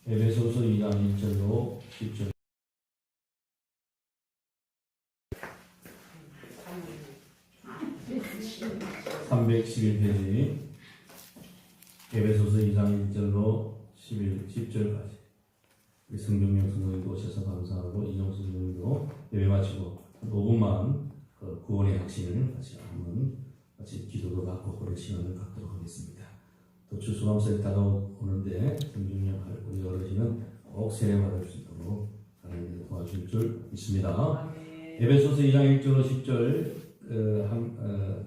에베소서 2장 1절로 10절. (311페이지) 에베소서 2장 1절로 10절까지. 성경용 성도님도 오셔서 감사하고 이정수 성도님도 예배 마치고 5분만 구원의 확신을 같이 한번 같이 기도도 받고 그런 시간을 갖도록 하겠습니다. 또 추수감사에 다가오는데 성경용 할 우리 어르신은 꼭 세례 받을 수 있도록 하나님께서 도와줄 줄 믿습니다. 에베소서 2장 1절로 10절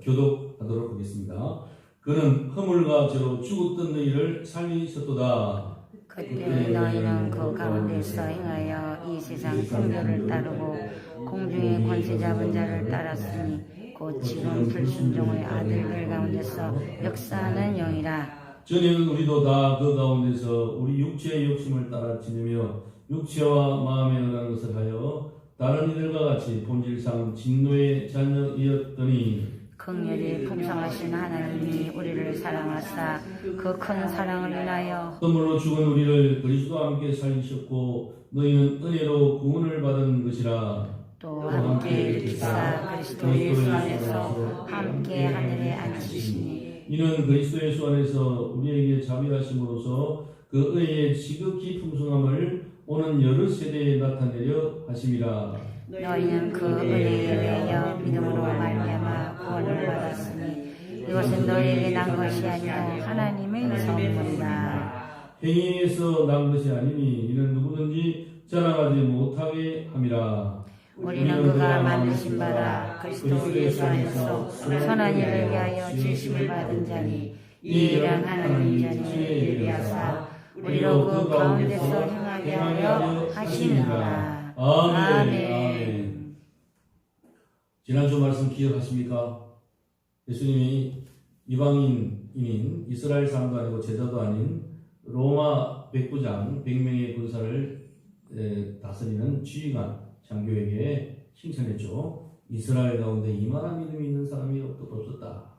교독하도록 하겠습니다. 그는 허물과 죄로 죽었던 너희를 살리셨도다. 그때 너희는 그 가운데서 행하여 이 세상 풍조를 따르고 공중의 권세 잡은 자를 따랐으니 곧 지금 불순종의 아들들 가운데서 역사하는 영이라. 전에는 우리도 다 그 가운데서 우리 육체의 욕심을 따라 지내며 육체와 마음에 응하는 것을 하여 다른 이들과 같이 본질상 진노의 자녀이었더니 긍휼이 풍성하신 하나님이 우리를 사랑하사 그 큰 사랑을 인하여 허물로 죽은 우리를 그리스도와 함께 살리셨고 너희는 은혜로 구원을 받은 것이라. 또 함께 일으키사 그리스도 예수 안에서 함께 하늘에 앉히시니 이는 그리스도 예수 안에서 우리에게 자비하심으로써 그 은혜의 지극히 풍성함을 오는 여러 세대에 나타내려 하심이라. 너희는 그 은혜에 의하여 믿음으로 말미암아 구원을 받았으니 이것은 너희에게 난 것이 아니요 하나님의 선물이라. 행위에서 난 것이 아니니 이는 누구든지 자랑하지 못하게 함이라. 우리는 그가 만드신 바라 그리스도 예수 안에서 선한 일을 위하여 지으심을 받은 자니 이 일은 하나님이 전에 예비하사 우리로 그 가운데서 행하게 하려 하시니라. 아멘. 지난주 말씀 기억하십니까? 예수님이 이방인인 이스라엘 사람도 아니고 제자도 아닌 로마 백부장 100명의 군사를 다스리는 지휘관 장교에게 칭찬했죠. 이스라엘 가운데 이만한 믿음이 있는 사람이 없었다.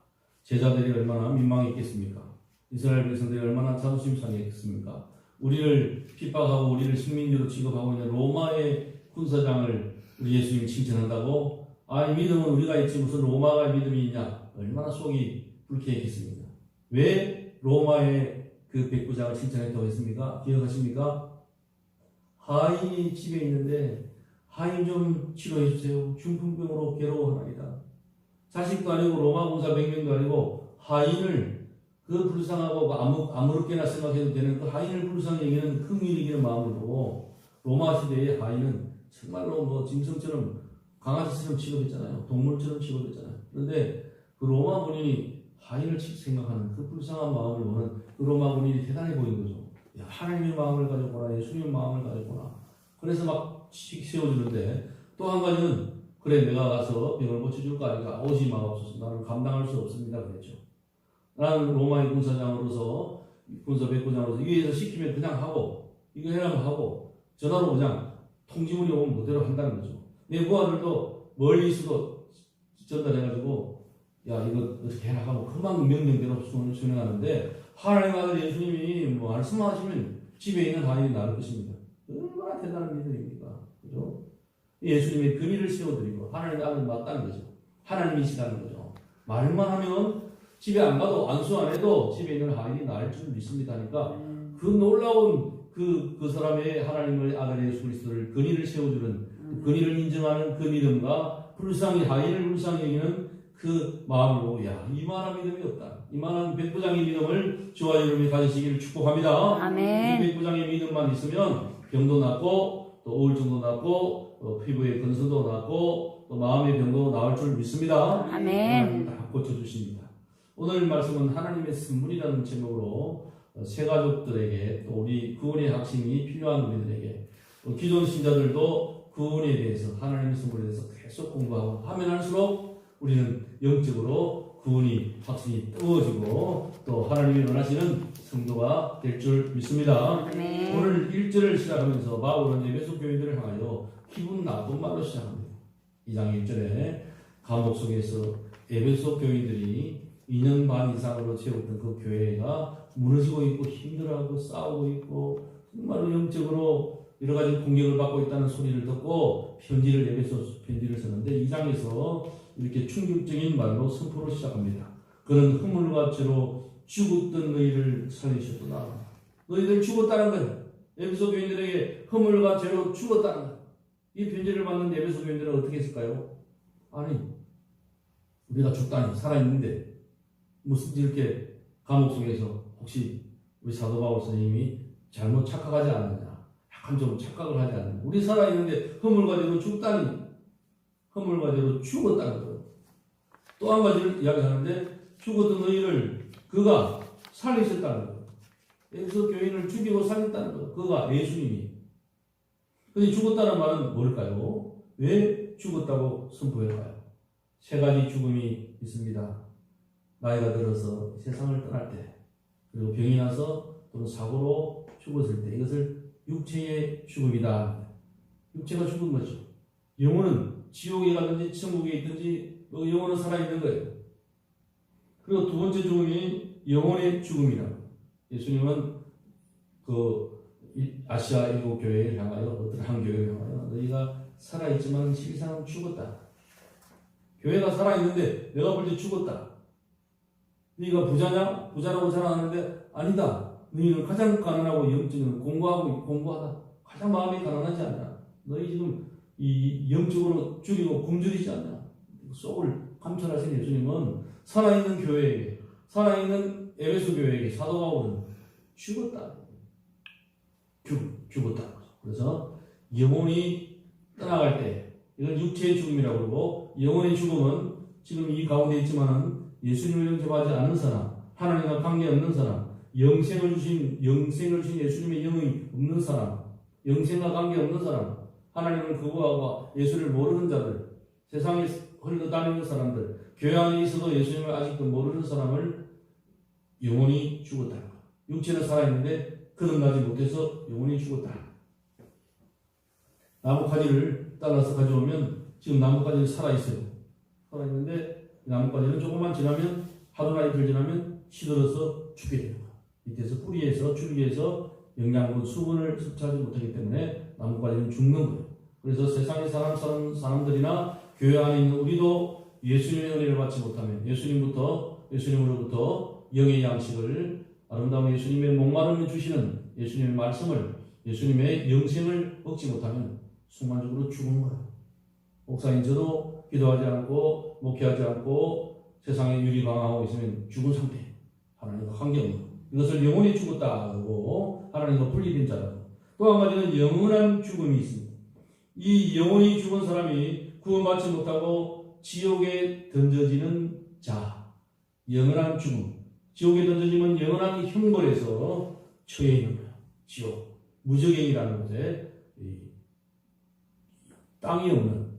제자들이 얼마나 민망했겠습니까? 이스라엘 백성들이 얼마나 자존심 상했겠습니까? 우리를 핍박하고 우리를 식민지로 취급하고 있는 로마의 군사장을 우리 예수님이 칭찬한다고? 아니 믿음은 우리가 있지 무슨 로마가 믿음이 있냐? 얼마나 속이 불쾌했겠습니까? 왜 로마의 그 백부장을 칭찬했다고 했습니까? 기억하십니까? 하인이 집에 있는데 하인 좀 치료해 주세요. 중풍병으로 괴로워하나이다. 자식도 아니고 로마 군사 100명도 아니고 하인을 그 불쌍하고 아무렇게나 생각해도 되는 그 하인을 불쌍히 여기는 긍휼히 여기는 마음을 보고 로마 시대의 하인은 정말로 뭐 짐승처럼 강아지처럼 취급했잖아요. 동물처럼 취급했잖아요. 그런데 그 로마 군인이 하인을 생각하는 그 불쌍한 마음을 보는 그 로마 군인이 대단해 보이는 거죠. 야, 하나님의 마음을 가졌구나. 예수님의 마음을 가졌구나. 그래서 막 세워주는데 또 한 가지는 그래 내가 가서 병을 고쳐줄 거 아니까 오지 마옵소서. 나는 감당할 수 없습니다. 그랬죠. 나는 로마의 군사장으로서 군사 백부장으로서 위에서 시키면 그냥 하고 이거 해라면 하고 전화로 그냥 통지문이 오면 그대로 한다는 거죠. 내 부하들도 멀리 있어도 전달해가지고 야 이거 어떻게 해라 하고 금방 명령대로 순행하는데 하나님 아들 예수님이 뭐 말씀하시면 집에 있는 하인이 나을 것입니다. 얼마나 대단한 믿음입니까? 그죠? 예수님의 근위를 세워드리고 하나님의 아들 맞다는 거죠. 하나님이시라는 거죠. 말만 하면 집에 안 가도 안수 안 해도 집에 있는 하인이 나을 줄 믿습니다 하니까 그 놀라운 그 사람의 하나님의 아들 예수 그리스도를 근위를 세워주는 근위를 인정하는 그 믿음과 불쌍히 하인을 불쌍히 여기는 그 마음으로 야 이만한 믿음이 없다. 이만한 백부장의 믿음을 저와 여러분이 가지시기를 축복합니다. 아멘. 이 백부장의 믿음만 있으면 병도 낫고 또 우울증도 낫고 또 피부의 건선도 낫고 또 마음의 병도 나을 줄 믿습니다. 아멘. 다 고쳐주십니다. 오늘 말씀은 하나님의 선물이라는 제목으로 새 가족들에게 또 우리 구원의 확신이 필요한 우리들에게 기존 신자들도 구원에 대해서 하나님의 선물에 대해서 계속 공부하고 하면 할수록 우리는 영적으로 구원이 확신이 뜨거워지고 또 하나님이 원하시는 성도가 될 줄 믿습니다. 아멘. 오늘 1절을 시작하면서 바울은 에베소 교인들을 향하여 기분 나쁜 말로 시작합니다. 2장 1절에 감옥 속에서 에베소 교인들이 2년 반 이상으로 채웠던 그 교회가 무너지고 있고 힘들어하고 싸우고 있고 정말로 영적으로 여러 가지 공격을 받고 있다는 소리를 듣고 편지를 에베소 편지를 썼는데 2장에서 이렇게 충격적인 말로 선포를 시작합니다. 그런 허물과 죄로 죽었던 너희를 살리셨구나. 너희들 죽었다는 거예요. 에베소 교인들에게 허물과 죄로 죽었다는 거예요. 이 편지를 받는 에베소 교인들은 어떻게 했을까요? 아니, 우리가 죽다니 살아있는데 무슨 이렇게 감옥 속에서 혹시 우리 사도 바울 선생님이 잘못 착각하지 않느냐, 약간 좀 착각을 하지 않느냐, 우리 살아있는데 허물과 죄로 죽다니, 허물과 죄로 죽었다는 거예요. 또 한 가지를 이야기하는데 죽었던 너희를 그가 살리셨다는 거예요. 에베소 교인을 죽이고 살렸다는 거예요. 그가 예수님이. 근데 죽었다는 말은 뭘까요? 왜 죽었다고 선포할까요? 세 가지 죽음이 있습니다. 나이가 들어서 세상을 떠날 때, 그리고 병이 나서 또는 사고로 죽었을 때, 이것을 육체의 죽음이다. 육체가 죽은 거죠. 영혼은 지옥에 가든지 천국에 있든지 영혼은 살아있는 거예요. 그리고 두 번째 죽음이 영혼의 죽음이다. 예수님은 그 아시아 일곱 교회를 향하여, 어떤 한 교회를 향하여 너희가 살아있지만 실상은 죽었다. 교회가 살아있는데 내가 볼 때 죽었다. 너희가 부자냐? 부자라고 자랑하는데 아니다. 너희는 가장 가난하고 영적으로 공부하다. 가장 마음이 가난하지 않냐? 너희 지금 이 영적으로 죽이고 굶주리지 않냐? 속을 감찰하신 예수님은 살아있는 교회에게, 살아있는 에베소 교회에게 사도 바울은 죽었다. 죽었다. 그래서 영혼이 떠나갈 때, 이건 육체의 죽음이라고 그러고, 영혼의 죽음은 지금 이 가운데 있지만은 예수님을 영접하지 않는 사람, 하나님과 관계없는 사람, 영생을 주신 예수님의 영이 없는 사람, 영생과 관계없는 사람, 하나님은 그거와 예수를 모르는 자들, 세상에 흘러다니는 사람들, 교회 안에 있어도 예수님을 아직도 모르는 사람을 영혼이 죽었다. 육체는 살아있는데 거듭나지 못해서 영혼이 죽었다. 나뭇가지를 따라서 가져오면 지금 나뭇가지는 살아있어요. 살아있는데 나뭇가지는 조금만 지나면, 하루나 이틀 지나면 시들어서 죽게 돼요. 밑에서 뿌리에서 줄기에서 영양분, 수분을 섭취하지 못하기 때문에 나뭇가지는 죽는 거예요. 그래서 세상에 사는 사람들이나 교회 안에 있는 우리도 예수님의 은혜를 받지 못하면, 예수님으로부터 영의 양식을, 아름다운 예수님의 목마름을 주시는 예수님의 말씀을, 예수님의 영생을 먹지 못하면 순간적으로 죽은 거예요. 목사님, 저도 기도하지 않고 목회하지 않고 세상에 유리방황하고 있으면 죽은 상태. 하나님과 관계없는 것. 이것을 영혼이 죽었다고, 하나님과 분리된 자라고. 또 한 가지는 영원한 죽음이 있습니다. 이 영혼이 죽은 사람이 구원받지 못하고 지옥에 던져지는 자, 영원한 죽음. 지옥에 던져지면 영원한 형벌에서 처해 있는 거예요. 지옥, 무저갱이라는 곳에 땅이 없는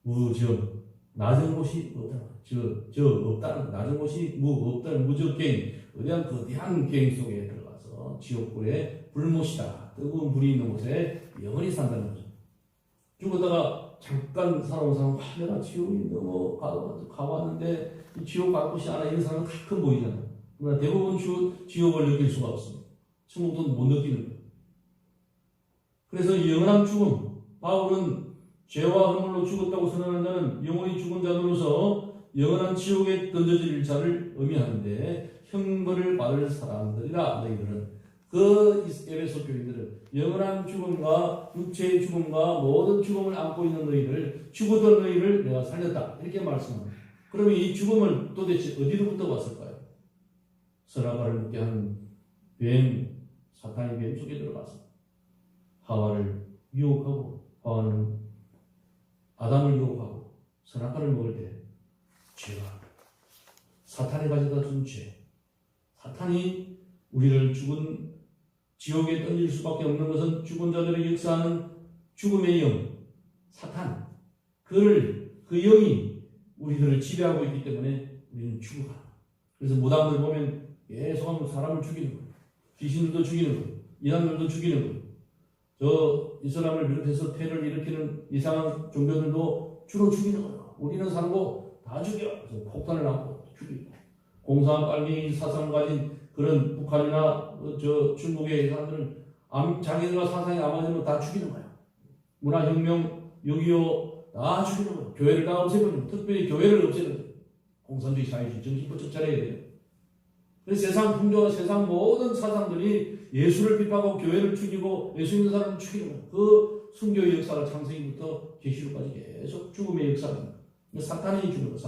무저, 낮은 곳이 없다. 없다는, 낮은 곳이 없다는 무저갱, 거대한 갱 속에 들어가서 지옥불에 불못이다. 뜨거운 불이 있는 곳에 영원히 산다는 거죠. 죽었다가 잠깐 살아온 사람은 내가 지옥이 너무 가봤는데 이 지옥 갈 곳이 하나 있는 사람은 가끔 보이잖아요. 그러나 대부분 지옥을 느낄 수가 없습니다. 천국도 못 느끼는 거예요. 그래서 영원한 죽음, 바울은 죄와 허물로 죽었다고 선언한 자는 영원히 죽은 자들로서 영원한 지옥에 던져질 자를 의미하는데, 형벌을 받을 사람들이라. 너희들은, 그 에베소 교인들은 영원한 죽음과 육체의 죽음과 모든 죽음을 안고 있는 너희를, 죽었던 너희를 내가 살렸다, 이렇게 말씀합니다. 그러면 이 죽음은 도대체 어디로부터 왔을까요? 선악과를 먹게 한 뱀, 사탄의 뱀 속에 들어가서 하와를 유혹하고, 하와는 아담을 유혹하고 선악과를 먹을 때 죄가, 사탄이 가져다 준 죄, 사탄이 우리를 죽은 지옥에 던질 수밖에 없는 것은 죽은 자들의 역사하는 죽음의 영, 사탄, 그 영이 우리들을 지배하고 있기 때문에 우리는 죽어가. 그래서 무당들 보면 계속 사람을 죽이는 거예요. 귀신들도 죽이는 거예요. 이단들도 죽이는 거예요. 저 이슬람을 비롯해서 폐를 일으키는 이상한 종교들도 주로 죽이는 거예요. 우리는 살고 다 죽여. 그래서 폭탄을 놔고 죽이고. 공사한 빨갱이 사상을 가진 그런 북한이나 저 중국의 사람들은 자기들과 사상이 안 맞으면 다 죽이는 거야. 문화혁명, 6.25 다 죽이는 거야. 교회를 다 없애버리는 거야. 특별히 교회를 없애는 거야. 공산주의 사회주의 정신 번쩍 차려야 돼요. 그래서 세상 풍조와 세상 모든 사상들이 예수를 비판하고 교회를 죽이고 예수 믿는 사람을 죽이는 거야. 그 순교의 역사가 창세기부터 계시록까지 계속 죽음의 역사입니다. 사탄이 죽는 거야.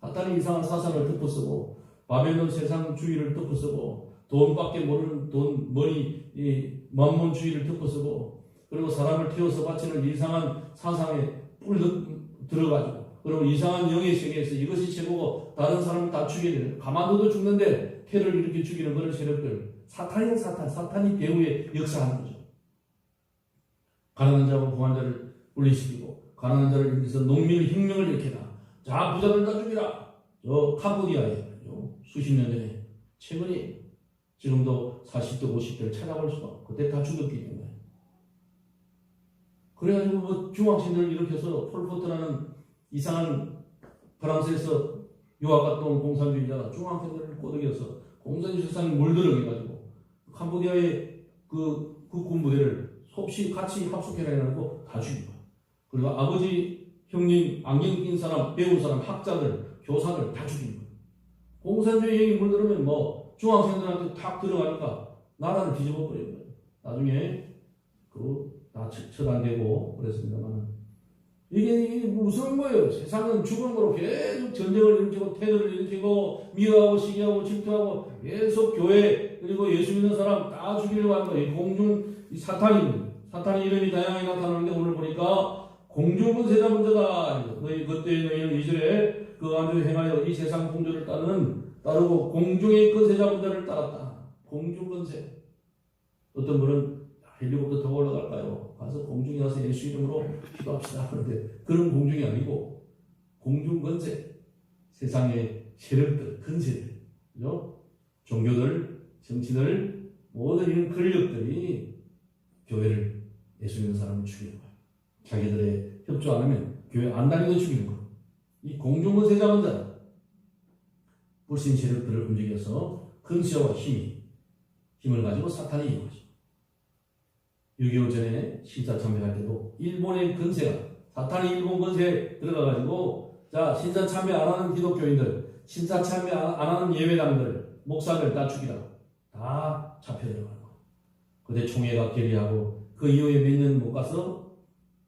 사탄이 이상한 사상을 덮어쓰고 바벨론 세상주의를 덮어쓰고 돈밖에 모르는 돈, 머리, 만몬주의를 덮어쓰고 그리고 사람을 태워서 바치는 이상한 사상에 뿔 들어가지고 그리고 이상한 영의 세계에서 이것이 최고고 다른 사람을 다 죽이는 가만둬도 죽는데 태를 이렇게 죽이는 그런 세력들 사탄이는 사탄이 배후에 역사하는 거죠. 가난한 자와 부한 자를 분리시키고 가난한 자를 일으켜서 농민 혁명을 일으켜라. 자 부자들 다 죽이라. 저 캄보디아에 수십 년 전에 최근에 지금도 40대 50대를 찾아볼 수가 없고 그때 다 죽였기 때문에 그래가지고 뭐 중학생들을 일으켜서 폴포트라는 이상한 프랑스에서 유학 갔다 온 공산주의자가 중학생들을 꼬드겨서 공산주의 세상에 물들어가지고 캄보디아의 그 국군 부대를 속시 같이 합숙해라고 다 죽인 거야. 그리고 아버지, 형님, 안경 낀 사람, 배운 사람, 학자들, 교사들 다 죽인 거야. 공산주의 얘기 물들으면 뭐 중학생들한테 탁 들어가니까 나라를 뒤집어 버린 거예요. 나중에 다 처단되고 그랬습니다만 이게 무서운 거예요. 세상은 죽음으로 계속 전쟁을 일으키고 테러를 일으키고 미워하고 시기하고 질투하고 계속 교회 그리고 예수 믿는 사람 다 죽이려고 하는 거예요. 공중 사탄이 이름이 다양하게 나타나는데 오늘 보니까 공중권세자 문제다. 그때 너희는 이절에 그 안주에 행하여 이 세상 공조를 따르고 공중의 권세자 문제를 따랐다. 공중권세. 어떤 분은 헬리콥터 더 올라갈까요? 가서 공중에 가서 예수 이름으로 기도합시다. 그런데 그런 공중이 아니고 공중권세. 세상의 세력들, 근세들, 그죠? 종교들, 정치들, 모든 이런 권력들이 교회를 예수 믿는 사람을 죽이는 거예요. 자기들의 협조 안 하면 교회 안 다니고 죽이는 거예요. 이 공중권세자 문제다. 불신 세력들을 움직여서 근세와 힘을 가지고 사탄이 이용하죠. 6.25 전에 신사참배할 때도 일본의 근세가 사탄이 일본 근세에 들어가가지고 자 신사참배 안 하는 기독교인들 신사참배 안 하는 예배당들 목사들 다 죽이라 다 잡혀 들어가는 거예요. 그때 총회가 결의하고 그 이후에 몇 년 못 가서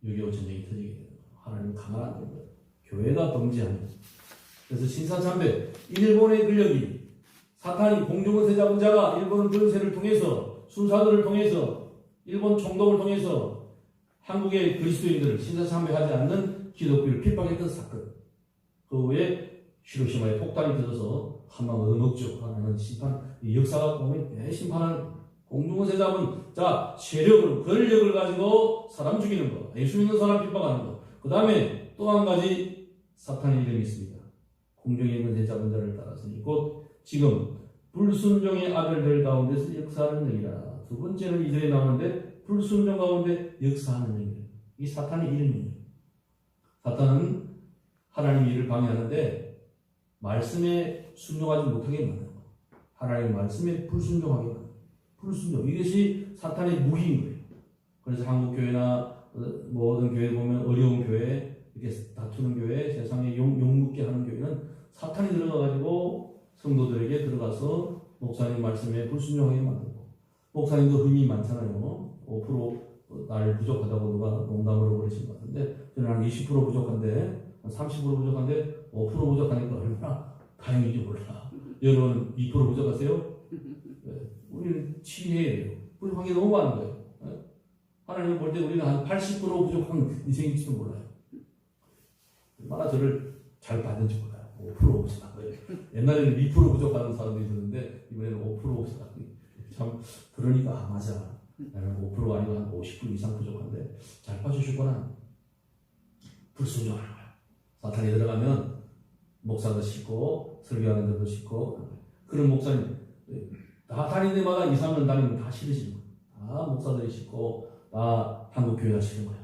6.25 전쟁이 터지게 되는 거예요. 하나님 가만 안 두는 거예요. 교회가 범죄하는 거예요. 그래서 신사참배 일본의 권력이 사탄이 공중권세 자분자가 일본 권세를 통해서 순사들을 통해서 일본 총독을 통해서 한국의 그리스도인들을 신사참배하지 않는 기독교를 핍박했던 사건. 그 후에 히로시마에 폭탄이 터져서 한방 어먹죠. 하나는 심판, 역사가 보면 심판하는 공중권세자분, 자 세력을 권력을 가지고 사람 죽이는 거, 예수 믿는 사람 핍박하는 거. 그 다음에 또 한 가지 사탄의 이름이 있습니다. 공중에 있는 대자분자를 따라서 곧 지금 불순종의 아들들 가운데서 역사하는 영이라. 두 번째는 이전에 나오는데 불순종 가운데 역사하는 영이에요. 이 사탄의 이름이에요. 사탄은 하나님의 일을 방해하는데 말씀에 순종하지 못하게 만드는 거예요. 하나님의 말씀에 불순종하게 만드는 거예요. 불순종. 이것이 사탄의 무기인 거예요. 그래서 한국교회나 모든 교회 보면 어려운 교회, 이렇게 다투는 교회, 세상에 욕먹게 하는 교회는 사탄이 들어가가지고 성도들에게 들어가서 목사님 말씀에 불순종하게 만들고 목사님도 힘이 많잖아요. 5% 날 부족하다고 누가 농담으로 그러신 것 같은데 저는 한 20% 부족한데 한 30% 부족한데 5% 부족하니까 얼마나 다행인지 몰라. 여러분 2% 부족하세요? 우리는 치해야 돼요. 부족한 게 너무 많은 거예요. 하나님 볼 때 우리는 한 80% 부족한 인생일지도 몰라요. 얼마나 저를 잘 받는지 몰라요. 5% 부족한 거예요. 옛날에는 2% 부족하는 사람도 있었는데 이번에는 5% 부족한 거예요. 참 그러니까 맞아. 나는 5% 아니고 한 50% 이상 부족한데 잘 봐주시구나. 불순종하는 거야. 사탄이 들어가면 목사도 싫고 설교하는 데도 싫고 그런 목사님 다 다니는 데마다 2, 3년 다니면 다 싫으시는 거야. 다 목사들이 싫고 다 한국교회가 싫은 거야.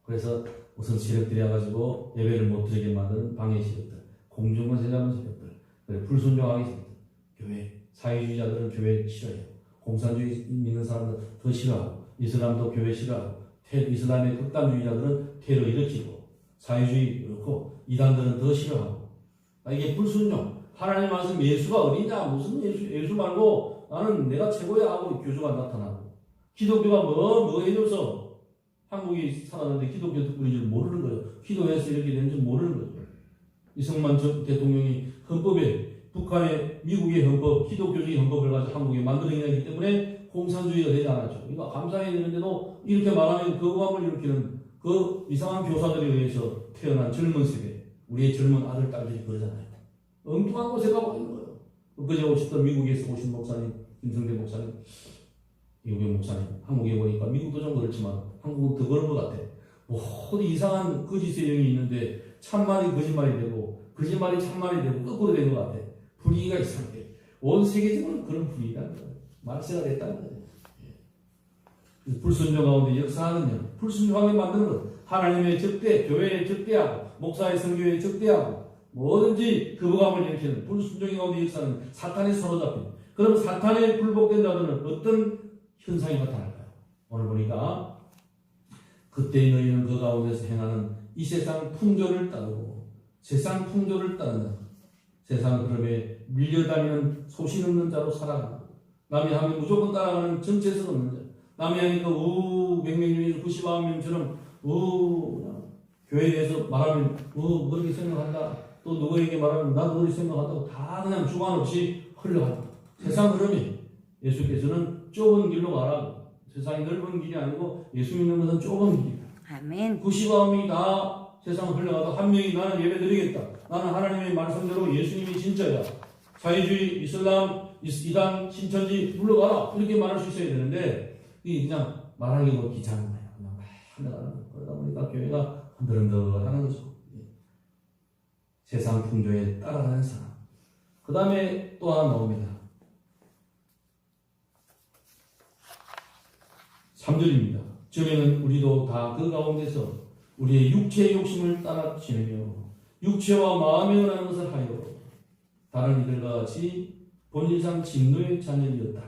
그래서 우선 세력들이 와가지고 예배를 못 드리게 만드는 방해 세력들, 공중권 세자는 세력들, 불순종하게 세력들, 교회 사회주의자들은 교회 싫어해요. 공산주의 믿는 사람들 더 싫어하고, 이슬람도 교회 싫어하고, 이슬람의 극단주의자들은 테러 일으키고, 사회주의 그렇고, 이단들은 더 싫어하고. 이게 불순종. 하나님 말씀 예수가 어디냐? 무슨 예수 말고 나는 내가 최고야 하고 교주가 나타나고, 기독교가 뭐 해줘서 한국이 살았는데 기독교 덕분인 줄 모르는 거죠. 기도해서 이렇게 되는 줄 모르는 거죠. 이승만 전 대통령이 헌법에 북한의 미국의 헌법, 기독교주의 헌법을 가지고 한국에 만들어내기 때문에 공산주의가 되지 않았죠. 이거 감사해야 되는데도 이렇게 말하면 거부감을 일으키는 그 이상한 교사들에 의해서 태어난 젊은 세대, 우리의 젊은 아들, 딸들이 그러잖아요. 엉뚱한 곳에 가고 있는 거예요. 그제 오셨던 미국에서 오신 목사님, 김성대 목사님, 이우경 목사님, 한국에 보니까 미국도 좀 그렇지만 한국은 더 그런 것 같아. 모두 이상한 거짓의 영이 있는데 참말이 거짓말이 되고 거짓말이 참말이 되고 거꾸로 된 것 같아. 분위기가 이상해. 온 세계적으로 그런 분위기라는 거예요. 말세가 됐다는 거예요. 그래서 불순종 가운데 역사하는요. 불순종하게 만드는 것. 하나님의 적대, 교회의 적대하고 목사의 선교에 적대하고 뭐든지 거부감을 일으키는 불순종 가운데 역사하는 사탄에 사로잡힌. 그럼 사탄에 굴복된 자들은 어떤 현상이 나타날까요? 오늘 보니까 그때 너희는 그 가운데서 행하는 이 세상 풍조를 따르고 세상 풍조를 따르는 세상 흐름에 밀려다니는 소신 없는 자로 살아가고 남이 하면 무조건 따라가는 정체성 없는 자. 남이 하니까 100명 중에서 99명처럼 교회에 대해서 말하면 그렇게 생각한다. 또 누구에게 말하면 나도 그렇게 생각한다고 다 그냥 주관 없이 흘러간다. 세상 흐름이 예수께서는 좁은 길로 가라고. 세상이 넓은 길이 아니고 예수 믿는 것은 좁은 길이다. 아멘. 99명이 다 세상을 흘러가다 한 명이 나는 예배 드리겠다. 나는 하나님의 말씀대로 예수님이 진짜야. 사회주의, 이슬람, 이단, 신천지 물러가라. 이렇게 말할 수 있어야 되는데 이게 그냥 말하기가 귀찮은 거예요. 그냥 흘러가는 거예요. 그러다 보니까 교회가 흔들흔들하는 거죠. 세상 풍조에 따라가는 사람. 그 다음에 또 하나 나옵니다. 3절입니다. 전에는 우리도 다 그 가운데서 우리의 육체의 욕심을 따라 지내며 육체와 마음에 원하는 것을 하여 다른 이들과 같이 본질상 진노의 자녀이었다.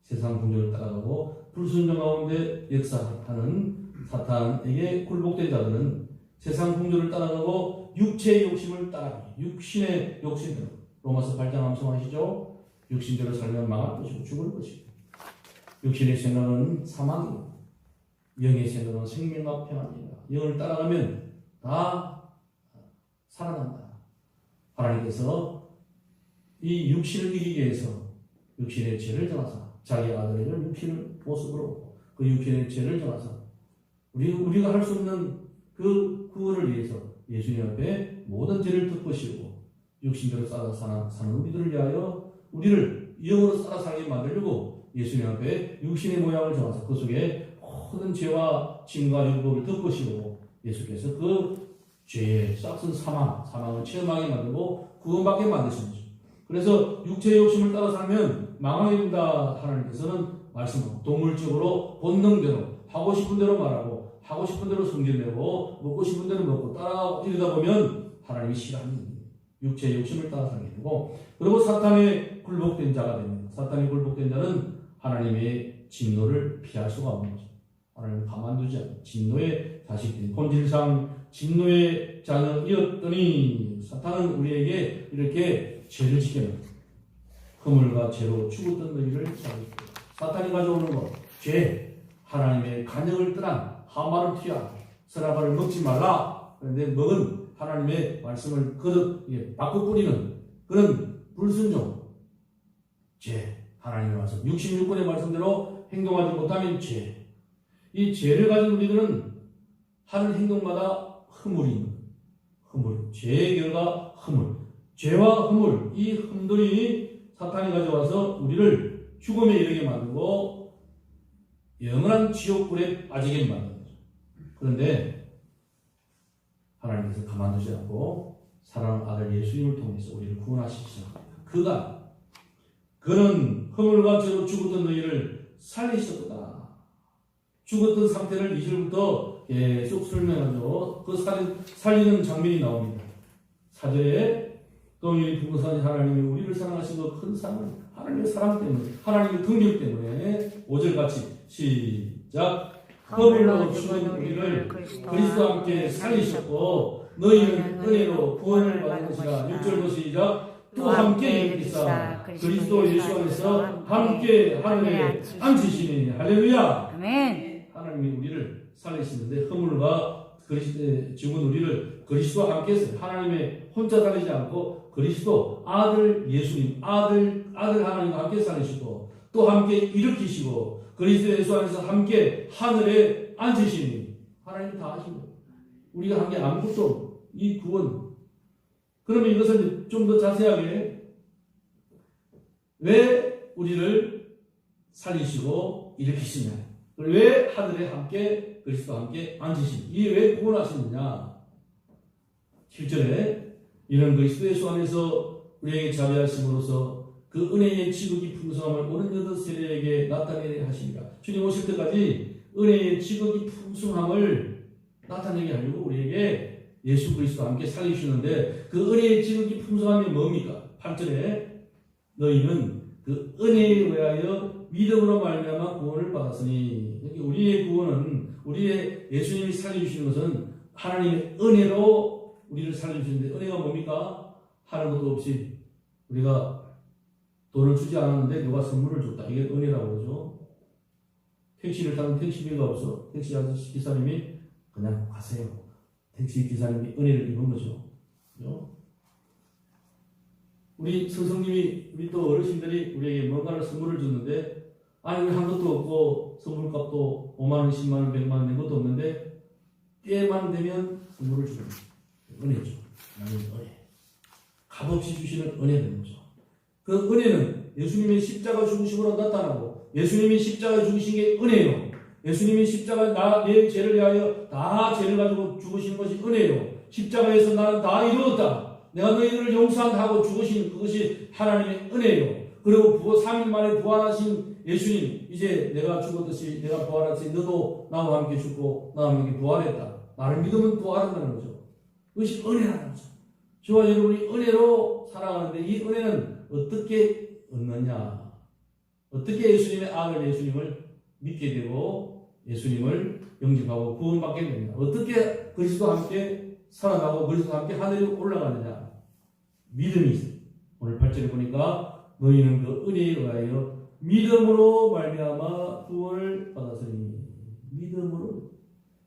세상 풍조를 따라가고 불순종 가운데 역사하는 사탄에게 굴복된 자들은 세상 풍조를 따라가고 육체의 욕심을 따라가고 육신의 욕심대로 로마서 8장 암송하시죠. 육신대로 살면 망할 것이고 죽을 것이고 육신의 생각은 사망이고 영의 생각은 생명과 평안이다. 영을 따라가면 다 살아난다. 하나님께서 이 육신을 이기기 위해서 육신의 죄를 정하사 자기 아들을 육신을 모습으로 그 육신의 죄를 정하사 우리가 할 수 없는 그 구원을 위해서 예수님 앞에 모든 죄를 덮으시고 육신대로 살아 사는 우리들을 위하여 우리를 영으로 살아 살게 만들려고 예수님 앞에 육신의 모양을 정하사 그 속에 모든 죄와 짐과 율법을 덮으시고 예수께서 그 죄의 싹슨 사망을 체험하게 만들고 구원받게 만드신 거죠. 그래서 육체의 욕심을 따라 살면 망하게 된다. 하나님께서는 말씀하고 동물적으로 본능대로 하고 싶은 대로 말하고 하고 싶은 대로 성질내고 먹고 싶은 대로 먹고 따라가고 이러다 보면 하나님이 싫어하는 육체의 욕심을 따라 살게 되고 그리고 사탄에 굴복된 자가 됩니다. 사탄에 굴복된 자는 하나님의 진노를 피할 수가 없는 거죠. 하나님을 가만두지 않고 진노의 자식들, 본질상 진노의 자녀이었더니 사탄은 우리에게 이렇게 죄를 지켜냅니다. 허물과 죄로 죽었던 너희를 사랑했고 사탄이 가져오는 것, 죄, 하나님의 간역을 떠난 하마를 튀어 서라바를 먹지 말라. 그런데 먹은 하나님의 말씀을 거듭 바꿔 뿌리는 그런 불순종, 죄, 하나님의 말씀, 66권의 말씀대로 행동하지 못하면 죄. 이 죄를 가진 우리들은 하는 행동마다 허물이 죄의 결과 허물. 죄와 허물, 이 흠들이 사탄이 가져와서 우리를 죽음에 이르게 만들고 영원한 지옥불에 빠지게 만드는 거죠. 그런데 하나님께서 가만두지 않고 사랑하는 아들 예수님을 통해서 우리를 구원하시기 시작합니다. 그는 허물과 죄로 죽었던 너희를 살리셨다. 죽었던 상태를 2절부터 계속 설명하죠. 그 살리는 장면이 나옵니다. 4절에 동일이 풍성하신 하나님이 우리를 사랑하신 그 큰 사랑, 하나님의 사랑 때문에, 하나님의 긍휼 때문에 5절 같이 시작. 허물로 죽은 우리를 그리스도와 함께 살리셨고 너희는 은혜로 구원을 받은 것이라. 6절도 시작. 또 함께 일으키사 그리스도 예수 안에서 함께 하늘에 앉으시니. 할렐루야. 아멘. 하나님이 우리를 살리시는데 허물과 그리스도에 죽은 우리를 그리스도와 함께 했어요. 하나님의 혼자 살리지 않고 그리스도 아들 예수님 아들 하나님과 함께 살리시고 또 함께 일으키시고 그리스도 예수 안에서 함께 하늘에 앉으시니. 하나님이 다 하신 거예요. 우리가 한 게 아무것도 없고 이 구원. 그러면 이것을 좀 더 자세하게 왜 우리를 살리시고 일으키시냐, 왜 하늘에 함께 그리스도와 함께 앉으시니, 이게 왜 구원하시느냐. 7절에 이는 그리스도 예수 안에서 우리에게 자비하심으로써 그 은혜의 지극히 풍성함을 오는 여덟 세대에게 나타내게 하시니라. 주님 오실 때까지 은혜의 지극히 풍성함을 나타내게 하려고 우리에게 예수 그리스도와 함께 살리시는데 그 은혜의 지극히 풍성함이 뭡니까? 8절에 너희는 그 은혜에 의하여 믿음으로 말미암아 구원을 받았으니. 우리의 구원은, 우리의 예수님이 살려주시는 것은 하나님의 은혜로 우리를 살려주시는데, 은혜가 뭡니까? 하는 것도 없이 우리가 돈을 주지 않았는데 누가 선물을 줬다. 이게 은혜라고 그러죠. 택시를 타는 택시비가 없어. 택시 아저씨 기사님이 그냥 가세요. 택시 기사님이 은혜를 입은 거죠. 그죠? 우리 스승님이, 우리 또 어르신들이 우리에게 뭔가를 선물을 줬는데, 아니, 우리 한 것도 없고, 선물값도 5만원, 10만원, 100만원 낸 것도 없는데, 때만 되면 선물을 주는 은혜죠. 하나님의 은혜. 값없이 주시는 은혜는 거죠. 그 은혜는 예수님의 십자가 죽으심으로 나타나고, 예수님이 십자가 죽으신 게 은혜예요. 예수님이 십자가 내 죄를 위하여 다 죄를 가지고 죽으신 것이 은혜예요. 십자가에서 나는 다 이루었다. 내가 너희들을 용서한다 하고 죽으신 그것이 하나님의 은혜예요. 그리고 3일 만에 부활하신 예수님, 이제 내가 죽었듯이 내가 부활했으니 너도 나와 함께 죽고 나와 함께 부활했다. 나를 믿으면 부활한다는 거죠. 그것이 은혜라는 거죠. 저와 여러분이 은혜로 살아가는데 이 은혜는 어떻게 얻느냐? 어떻게 예수님의 아들 예수님을 믿게 되고 예수님을 영접하고 구원받게 됩니다. 어떻게 그리스도와 함께 살아가고 그리스도와 함께 하늘에 올라가느냐? 믿음이 있어요. 오늘 8절에 보니까 너희는 그 은혜에 의하여 믿음으로 말미암아 구원을 받았으니. 믿음으로.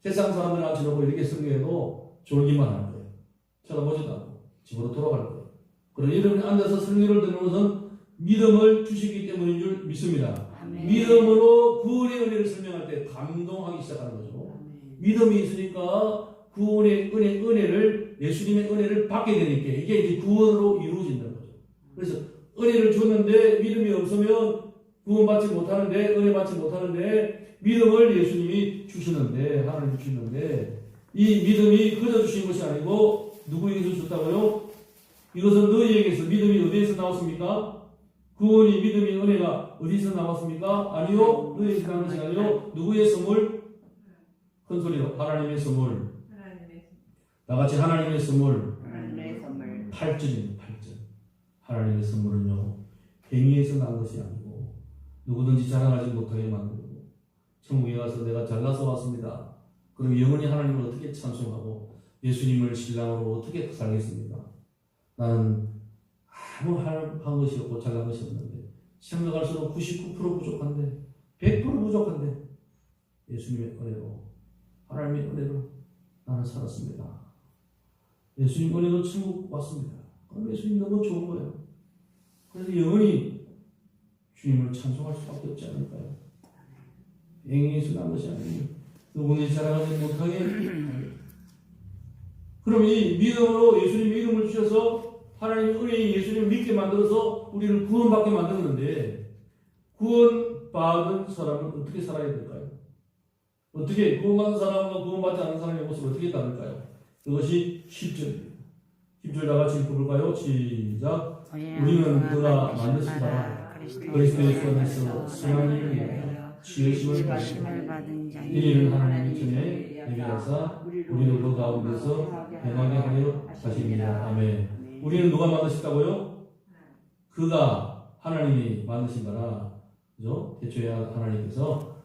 세상 사람들 앉혀놓고 이렇게 설교해도 졸기만 할 거예요. 쳐다보지도 않고 집으로 돌아갈 거예요. 그러나 여러분이 앉아서 설교를 듣는 것은 믿음을 주시기 때문인 줄 믿습니다. 아멘. 믿음으로 구원의 은혜를 설명할 때 감동하기 시작하는 거죠. 아멘. 믿음이 있으니까 구원의 은혜를, 예수님의 은혜를 받게 되니까 이게 이제 구원으로 이루어진다는 거죠. 그래서 은혜를 줬는데 믿음이 없으면 구원받지 못하는데, 은혜 받지 못하는데, 믿음을 예수님이 주시는데, 하나님이 주시는데, 이 믿음이 그저 주신 것이 아니고 누구에게서 줬다고요? 이것은 너희에게서. 믿음이 어디에서 나왔습니까? 구원이, 믿음이, 은혜가 어디서 나왔습니까? 아니요. 너희에게서 나온 것이 아니요. 누구의 선물? 큰 소리로. 하나님의 선물. 다 같이 하나님의 선물. 하나님의 선물. 8절입니다. 8절. 하나님의 선물은요, 행위에서 난 것이 아니고 누구든지 자랑하지 못하게 만들고, 천국에 가서 내가 잘나서 왔습니다. 그럼 영원히 하나님을 어떻게 찬송하고 예수님을 신랑으로 어떻게 살겠습니까? 나는 아무 한 것이 없고 잘난 것이 없는데, 생각할수록 99% 부족한데, 100% 부족한데, 예수님의 은혜로, 하나님의 은혜로 나는 살았습니다. 예수님 은혜로 천국 왔습니다. 그럼 예수님 너무 좋은 거예요. 그래서 영원히 주님을 찬송할 수밖에 없지 않을까요? 행위에서 난 것이 아니니 누구든지 자랑하지 못하게. 그럼 이 믿음으로 예수님 이름을 주셔서 하나님의 은혜인 예수님을 믿게 만들어서 우리를 구원받게 만들었는데, 구원받은 사람은 어떻게 살아야 될까요? 어떻게, 구원받은 사람과 구원받지 않은 사람의 모습을 어떻게 다를까요? 그것이 10절입니다. 10절 다 같이 읽어볼까요? 시작. 우리는 그가 만드신 바라 그리스도 예수 안에서 선한 일을 위하여 지으심을 받은 자니 이는 하나님의 전에 예비하사 우리를 그 가운데서 행하게 하려 하십니다. 아멘. 우리는 누가 만드셨다고요? 그가 하나님이 만드신 거라. 그죠? 태초에 하나님께서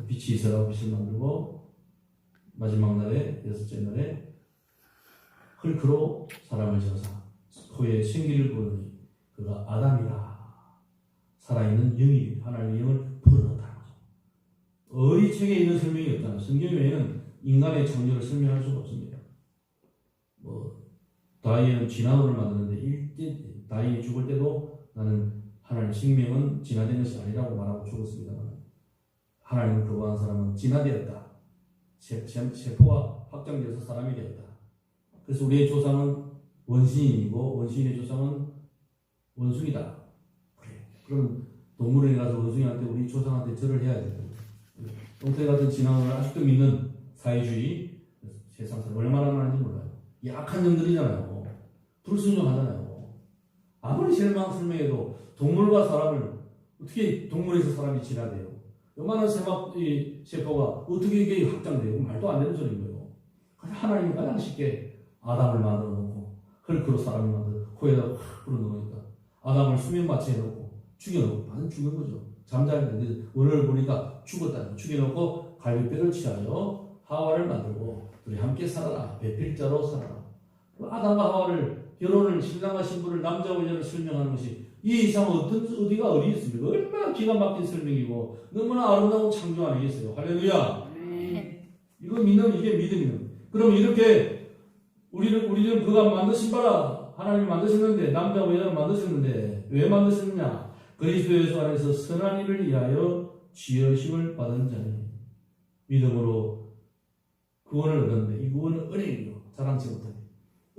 빛이 있으라고 빛을 만들고 마지막 날에 여섯째 날에 흙으로 사람을 지어서 코에 생기를 부으니 그가 아담이라. 살아있는 영이 하나님의 영을 불어넣었다는 거죠. 어디 책에 있는 설명이 없잖아요. 성경 외에는 인간의 창조를 설명할 수가 없습니다. 다윗은 진화론을 만드는데 다윗이 죽을 때도 나는 하나님 생명은 진화된 것이 아니라고 말하고 죽었습니다만 하나님을 거부한 사람은 진화되었다. 세포가 확장되어서 사람이 되었다. 그래서 우리의 조상은 원시인이고 원시인의 조상은 원숭이다. 그래. 그럼 동물원에 가서 원숭이한테 우리 조상한테 절을 해야 돼요. 똥태 같은 진화론을 아직도 믿는 사회주의 세상 사람 얼마나 많은지 몰라요. 약한 점들이잖아요. 불순종하잖아요. 아무리 설명해도 동물과 사람을 어떻게 동물에서 사람이 진화돼요? 요만한 세포가 어떻게 이게 확장돼요? 말도 안 되는 소리인 거예요. 하나님이 가장 쉽게 아담을 만들어 놓고 흙으로 사람을 만들어 코에다 확 불어넣으니까 아담을 수면마취해 놓고 죽여놓고 완전 죽은 거죠. 잠자는데 오늘 보니까 죽었다. 죽여놓고 갈비뼈를 취하여 하와를 만들고 둘이 함께 살아라. 배필자로 살아라. 아담과 하와를 결혼을 신랑과 신부를 남자와 여자를 설명하는 것이 이 이상 어디가 어디 있습니까? 얼마나 기가 막힌 설명이고 너무나 아름다운 창조 아니겠어요? 할렐루야. 이거 이게 믿음이에요. 그럼 이렇게 우리는 그가 만드신 바라 하나님이 만드셨는데 남자와 여자를 만드셨는데 왜 만드셨느냐? 그리스도 예수 안에서 선한 일을 위하여 지으심을 받은 자니 믿음으로 구원을 얻었는데 이 구원은 은혜이요. 자랑치 못하게.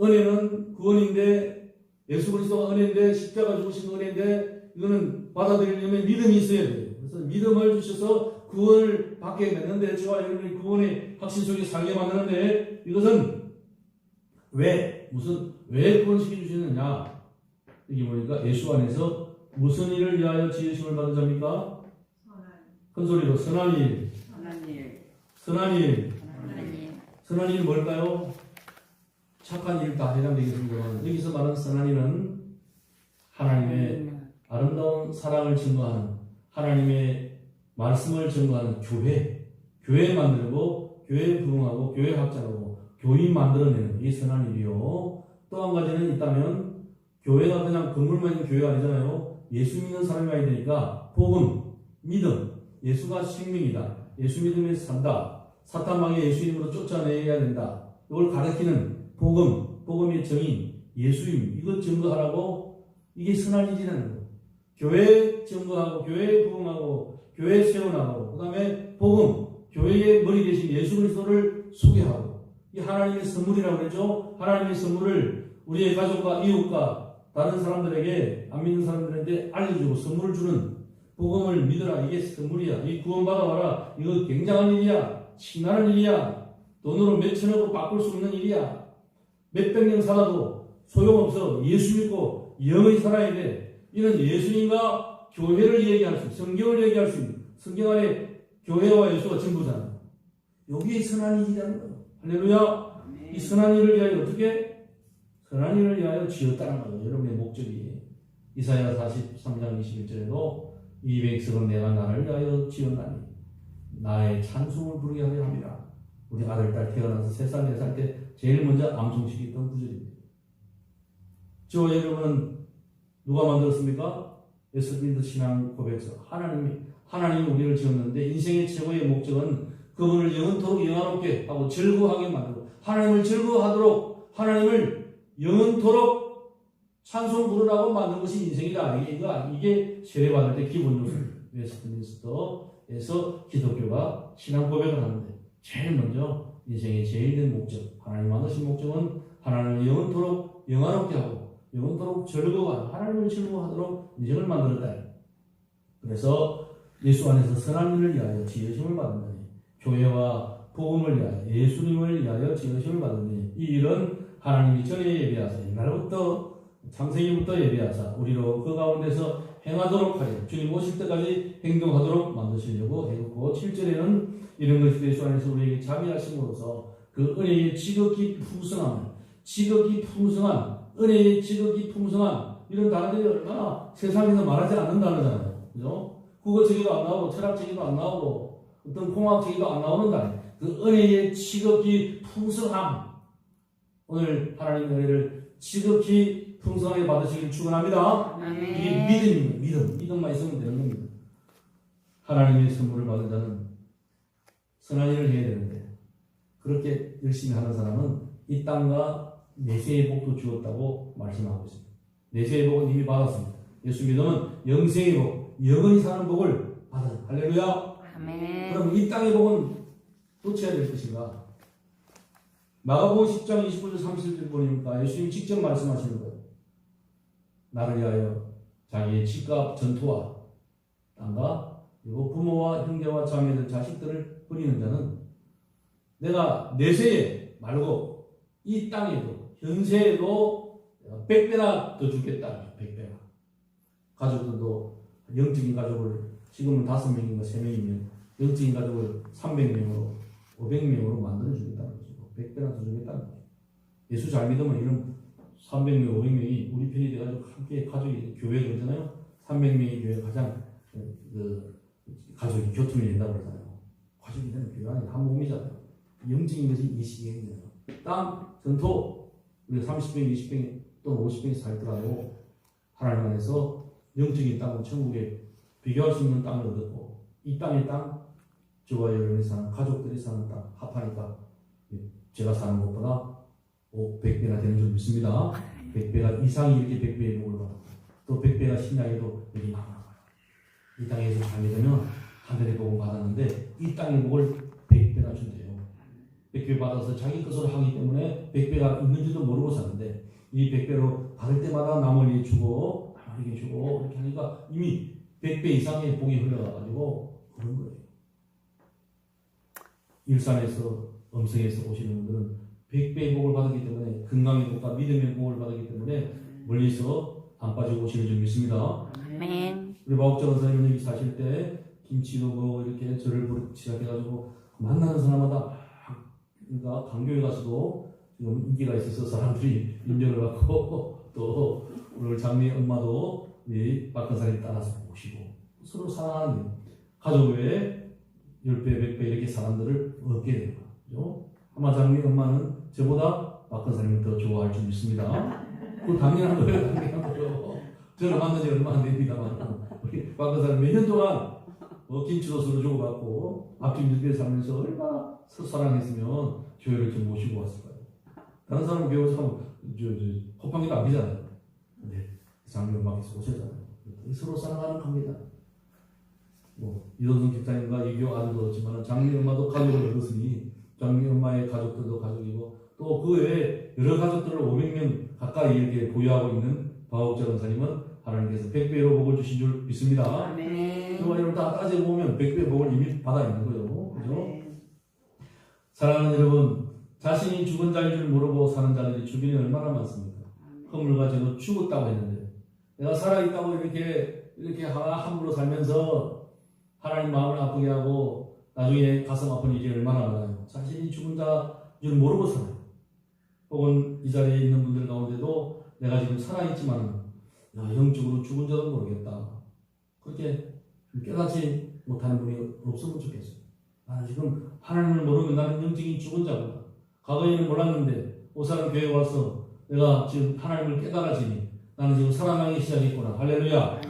은혜는 구원인데 예수 그리스도가 은혜인데 십자가 죽으신 은혜인데 이거는 받아들이려면 믿음이 있어야 돼요. 그래서 믿음을 주셔서 구원을 받게 됐는데 저와 여러분이 구원의 확신 속에 살게 만드는데 이것은 왜 구원시켜 주시느냐? 여기 보니까 예수 안에서 무슨 일을 위하여 지으심을 받은 자입니까? 큰 소리로 선한 일. 선한 일 뭘까요? 착한 일 다 해당되겠습니다만 여기서 말하는 선한 일은 하나님의 아름다운 사랑을 증거하는 하나님의 말씀을 증거하는 교회 만들고 교회 부흥하고 교회 확장하고 교인 만들어내는 이 선한 일이요. 또 한 가지는 있다면 교회가 그냥 건물만 있는 교회가 아니잖아요. 예수 믿는 사람이 와야 되니까 복음, 믿음, 예수가 생명이다. 예수 믿으면서 산다. 사탄마귀 예수 이름으로 쫓아내야 된다. 이걸 가르치는 복음의 정인, 예수임, 이것 증거하라고 이게 선한 일이라는 거예요. 교회 증거하고, 교회 부흥하고, 교회 세워나가고, 그 다음에 복음, 교회의 머리 대신 예수 그리스도를 소개하고, 이 하나님의 선물이라고 그러죠. 하나님의 선물을 우리의 가족과 이웃과 다른 사람들에게, 안 믿는 사람들한테 알려주고 선물을 주는 복음을 믿어라. 이게 선물이야. 이 구원받아와라. 이거 굉장한 일이야. 신나는 일이야. 돈으로 몇천억으로 바꿀 수 없는 일이야. 몇백 년 살아도 소용없어. 예수 믿고 영원히 살아야 돼. 이런 예수님과 교회를 얘기할 수 있는, 성경을 얘기할 수 있는, 성경 안에 교회와 예수가 전부잖아요. 여기에 선한 일이라는 거예요. 할렐루야. 이 선한 일을 위하여 어떻게? 선한 일을 위하여 지었다는 거예요. 여러분의 목적이. 이사야 43장 21절에도 이 백성은 내가 나를 위하여 지었나니 나의 찬송을 부르게 하려 합니다. 우리 아들, 딸 태어나서 3살, 4살 때 제일 먼저 암송시켰던 구절입니다. 저와 여러분은 누가 만들었습니까? 예수님도 신앙 고백서. 하나님이 우리를 지었는데 인생의 최고의 목적은 그분을 영원토록 영화롭게 하고 즐거워하게 만들고 하나님을 즐거워하도록 하나님을 영원토록 찬송 부르라고 만든 것이 인생이다. 이게 세례받을 때 기본 요소. 웨스트민스터에서 기독교가 신앙 고백을 하는데 제일 먼저 인생의 제일 된 목적, 하나님 만드신 목적은 하나님을 영원토록 영화롭게 하고 영원토록 즐거워하고 하나님을 즐거워하도록 인생을 만들었다. 그래서 예수 안에서 선한 일을 위하여 지으심을 받는다니 교회와 복음을 위하여 예수님을 위하여 지으심을 받는다니 이 일은 하나님이 전에 예비하사 옛날부터 창세기부터 예비하사 우리로 그 가운데서 행하도록 하여 주님 오실 때까지 행동하도록 만드시려고 해놓고 7절에는 이런 것이 예수 안에서 우리에게 자비하심으로써 그 은혜의 지극히 풍성한 은혜의 지극히 풍성한 이런 단어들이 얼마나 세상에서 말하지 않는 단어잖아요. 그죠? 국어책에도 안 나오고 철학책에도 안 나오고 어떤 공학책에도 안 나오는 단어. 그 은혜의 지극히 풍성함. 오늘 하나님의 은혜를 지극히 풍성하게 받으시길 축원합니다. 이게 믿음입니다. 믿음만 있으면 되는 겁니다. 하나님의 선물을 받은 자는 선한 일을 해야 되는데 그렇게 열심히 하는 사람은 이 땅과 내세의 복도 주었다고 말씀하고 있습니다. 내세의 복은 이미 받았습니다. 예수 믿으면 영생의 복, 영원히 사는 복을 받아요. 할렐루야. 아멘. 그럼 이 땅의 복은 놓쳐야 될 것인가? 마가복음 10장 29절 30절 보니까 예수님이 직접 말씀하시는 거예요. 나를 위하여 자기의 집과 전토와 땅과 그리고 부모와 형제와 자매들 자식들을 버리는 자는 내가 내세에 말고 이 땅에도 현세에도 100배나 더 주겠다. 100배나. 가족들도 영적인 가족을 지금은 5명인가 3명이면 영적인 가족을 300명으로 500명으로 만들어 주겠다는 거죠. 100배나 더 주겠다는 거죠. 예수 잘 믿으면 이런 300명, 500명이 우리 편이 돼가지고 함께 가족이 교회가 그러잖아요. 300명의 교회가 가장 가족이 교통이 된다고 그러잖아요. 가족이 되는 교회 안에 한 몸이잖아요. 영적인 것이 이 시기에 있는 땅, 전토, 우리가 30평, 20평 또는 50평이 살더라도 하나님 안에서 영적인 땅은 천국에 비교할 수 있는 땅을 얻었고 이 땅의 땅, 저와 여러분이 사는 가족들이 사는 땅 합하니까 제가 사는 것보다 100배나 되는 줄 믿습니다. 100배가 이상이 이렇게 100배의 복을 받았고 또 100배가 신약에도 여기 나와요. 이 땅에서 살게 되면 하늘의 복을 받았는데 이 땅의 복을 100배나 준대요. 100배 받아서 자기 것으로 하기 때문에 100배가 있는지도 모르고 사는데 이 100배로 받을 때마다 남을 주고 남에게 주고 이렇게 하니까 이미 100배 이상의 복이 흘러가가지고 그런 거예요. 일산에서 음성에서 오시는 분들은 100배의 복을 받았기 때문에 건강의 복과 믿음의 복을 받았기 때문에 멀리서 안 빠지고 오시는 줄 믿습니다. 아멘. 우리 마옥장 선생님은 여기 사실 때 김치도 뭐 이렇게 저를 시작해가지고 만나는 사람마다 그러니까 강교회 가서도 지금 인기가 있어서 사람들이 인정을 받고 또 오늘 장미 엄마도 이 박근사님 따라서 오시고 서로 사랑하는 가족 외에 10배, 100배 이렇게 사람들을 얻게 되는 거죠. 아마 장미 엄마는 저보다 박근사님을 더 좋아할 줄 믿습니다. 그 당연한 거예요. 당연한 거예요. 저는 만난 지 얼마 안 됩니다만 우리 박근사님 몇 년 동안 김치도 서로 주고받고 앞집 늦게 살면서 얼마나 사랑했으면 교회를 좀 모시고 왔을 거예요. 다른 사람은 교회 가면 호빵이도 안 비잖아요. 근데 장미 엄마께서 오셨잖아요. 서로 사랑하는 관계다. 이동성 집사님과 이교 아들도 그렇지만 장미 엄마도 가족을 얻었으니 장미 엄마의 가족들도 가족이고 또 그 외에 여러 가족들을 500명 가까이 이렇게 보유하고 있는 바옥자 권사님은 하나님께서 100배로 복을 주신 줄 믿습니다. 그리고 여러분 다 따져보면 100배 복을 이미 받아 있는 거예요. 그죠? 사랑하는 여러분, 자신이 죽은 자인 줄 모르고 사는 자들이 주변에 얼마나 많습니까? 허물 가지고 죽었다고 했는데 내가 살아있다고 이렇게 함부로 살면서 하나님 마음을 아프게 하고 나중에 가슴 아픈 일이 얼마나 많아요. 자신이 죽은 자인 줄 모르고 살아요. 혹은 이 자리에 있는 분들 가운데도 내가 지금 살아있지만 영적으로 죽은 자도 모르겠다. 그렇게 깨닫지 못하는 분이 없으면 좋겠어요. 나는 지금 하나님을 모르면 나는 영적인 죽은 자구나. 과거에는 몰랐는데 오사람 교회에 와서 내가 지금 하나님을 깨달아지니 나는 지금 살아나기 시작했구나. 할렐루야.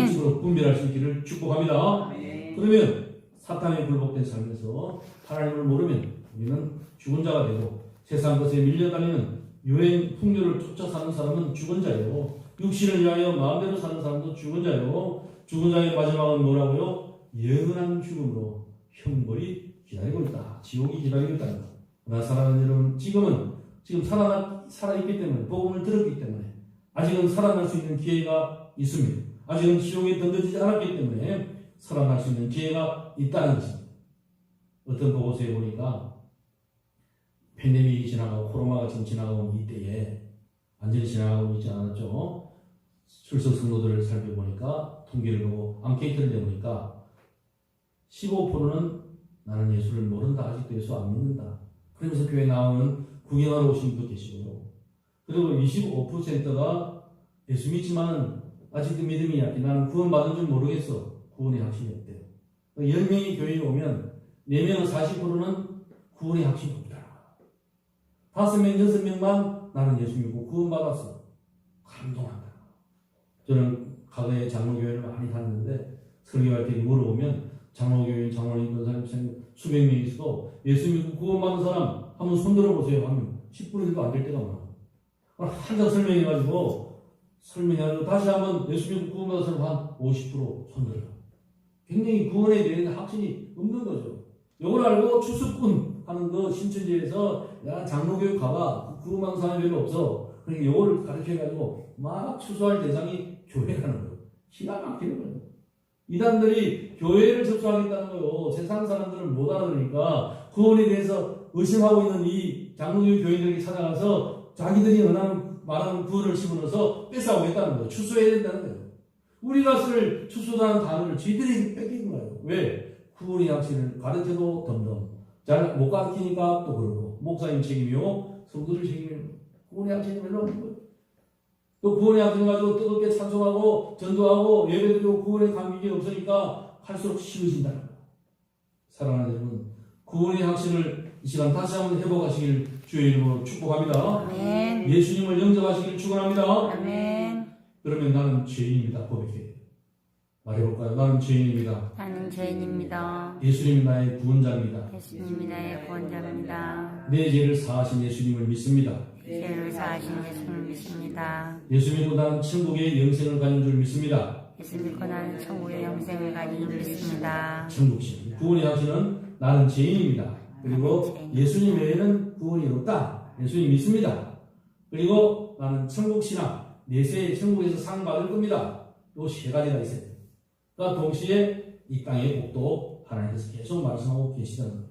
영적으로 분별할 수 있기를 축복합니다. 그러면 사탄에 굴복된 삶에서 하나님을 모르면 우리는 죽은 자가 되고 세상 것에 밀려다니는 유행 풍요를 쫓아 사는 사람은 죽은 자예요. 육신을 위하여 마음대로 사는 사람도 죽은 자예요. 죽은 자의 마지막은 뭐라고요? 영원한 죽음으로 형벌이 기다리고 있다. 지옥이 기다리고 있다. 그러나 사랑하는 여러분, 지금 살아있기 때문에 복음을 들었기 때문에 아직은 살아날 수 있는 기회가 있습니다. 아직은 지옥에 던져지지 않았기 때문에 살아날 수 있는 기회가 있다는 것입니다. 어떤 보고서에 보니까 팬데믹이 지나가고 코로나가 지금 지나가고 이때에 완전히 지나가고 있지 않았죠. 출석 성도들을 살펴보니까 통계를 보고 앙케이트를 내보니까 15%는 나는 예수를 모른다. 아직도 예수 안 믿는다. 그러면서 교회 나오는 구경하러 오신 분도 계시고요. 그리고 25%가 예수 믿지만 아직도 믿음이 약해. 나는 구원받은 줄 모르겠어. 구원의 확신이 없대요. 10명이 교회에 오면 4명, 40%는 구원의 확신이 없다. 5명, 6명만 나는 예수 믿고 구원받았어. 감동한다. 저는 과거에 장로교회를 많이 다녔는데 설교할 때 물어보면 장로교회, 장로님, 권사님, 수백 명이 있어도 예수 믿고 구원받은 사람 한번 손 들어보세요 하면 10분의 1도 안 될 때가 많아요. 한장 설명해가지고 다시 한번 예수 믿고 구원받은 사람 한 50% 손 들어요. 굉장히 구원에 대한 확신이 없는 거죠. 이걸 알고 추수꾼 하는 거 신천지에서 야 장로교회 가봐. 구원받은 사람이 별로 없어. 그러니까 이걸 가르쳐가지고 막 추수할 대상이 교회라는 거예요. 기가 막히는 거예요. 이단들이 교회를 접수하겠다는 거예요. 세상 사람들은 못 알아들으니까 구원에 대해서 의심하고 있는 이 장로교 교인들에게 찾아가서 자기들이 말하는 구원을 집어넣어서 뺏어오겠다는 거예요. 추수해야 된다는 거예요. 우리가 쓸 추수라는 단어를 쥐들이 뺏긴 거예요. 왜? 구원의 확신을 가르쳐도 덤덤. 잘 못 가르치니까 또 그러고. 목사님 책임이요. 성도들 책임이요. 구원의 확신이 별로 없는 거예요. 또 구원의 확신을 가지고 뜨겁게 찬송하고 전도하고 예배드리고 구원의 감격이 없으니까 할수록 싫어진다는 거예요. 사랑하는 여러분, 구원의 확신을 이 시간 다시 한번 회복하시길 주의 이름으로 축복합니다. 아멘. 예수님을 영접하시길 축원합니다. 아멘. 그러면 나는 죄인입니다. 고백해요. 말해볼까요? 나는 죄인입니다. 나는 죄인입니다. 예수님이 나의 구원자입니다. 예수님이 나의 구원자입니다. 내 죄를 사하신 예수님을 믿습니다. 죄를 사하신 예수님을 믿습니다. 예수 믿고 나는 천국의 영생을 가진 줄 믿습니다. 예수 믿고 나는 천국의 영생을 가진 줄 믿습니다. 천국신. 구원의 확신은 나는 죄인입니다. 그리고 예수님 외에는 구원이 없다. 예수님 믿습니다. 그리고 나는 천국신앙. 내세 천국에서 상 받을 겁니다. 요 세 가지가 있어요. 그러니까 동시에 이 땅의 복도 하나님께서 계속 말씀하고 계시다는 거예요.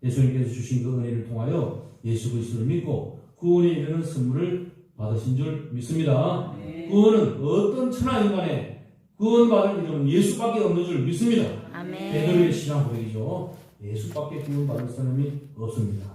예수님께서 주신 그 은혜를 통하여 예수 그리스도를 믿고 구원에 이르는 선물을 받으신 줄 믿습니다. 구원은 어떤 천하 인간의 구원받을 이름은 예수밖에 없는 줄 믿습니다. 아멘. 베드로의 신앙 고백이죠. 예수밖에 구원받을 사람이 없습니다.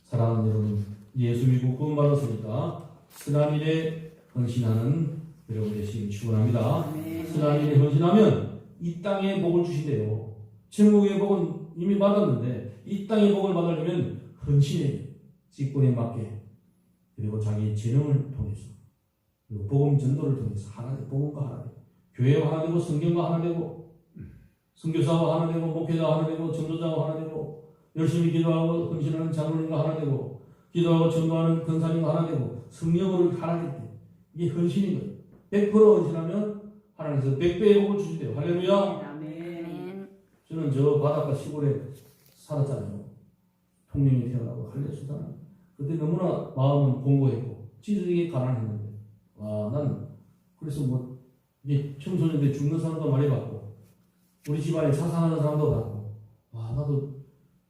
사랑하는 여러분, 예수 믿고 구원받았으니까 선한 일에 헌신하는 여러분 되시길 축원합니다. 선한 일에 헌신하면 이 땅에 복을 주신대요. 천국의 복은 이미 받았는데 이 땅의 복을 받으려면 헌신해요. 직분에 맞게. 그리고 자기의 재능을 통해서 그리고 복음 전도를 통해서 하나 되고 복음과 하나 되고 교회와 하나 되고 성경과 하나 되고 선교사와 하나 되고 목회자와 하나 되고 전도자와 하나 되고 열심히 기도하고 헌신하는 장로님과 하나 되고 기도하고 전도하는 권사님과 하나 되고 성령으로 하나 되고 이게 헌신인 거예요. 100% 헌신하면 하나님께서 100배의 복을 주신대요. 할렐루야. 아멘. 저는 저 바닷가 시골에 살았잖아요. 통영에 태어나고 할례수잖아요. 그때 너무나 마음은 공고했고 지적이 가난했는데 난 그래서 이게 청소년들 죽는 사람도 많이 봤고 우리 집안에 자살하는 사람도 봤고 나도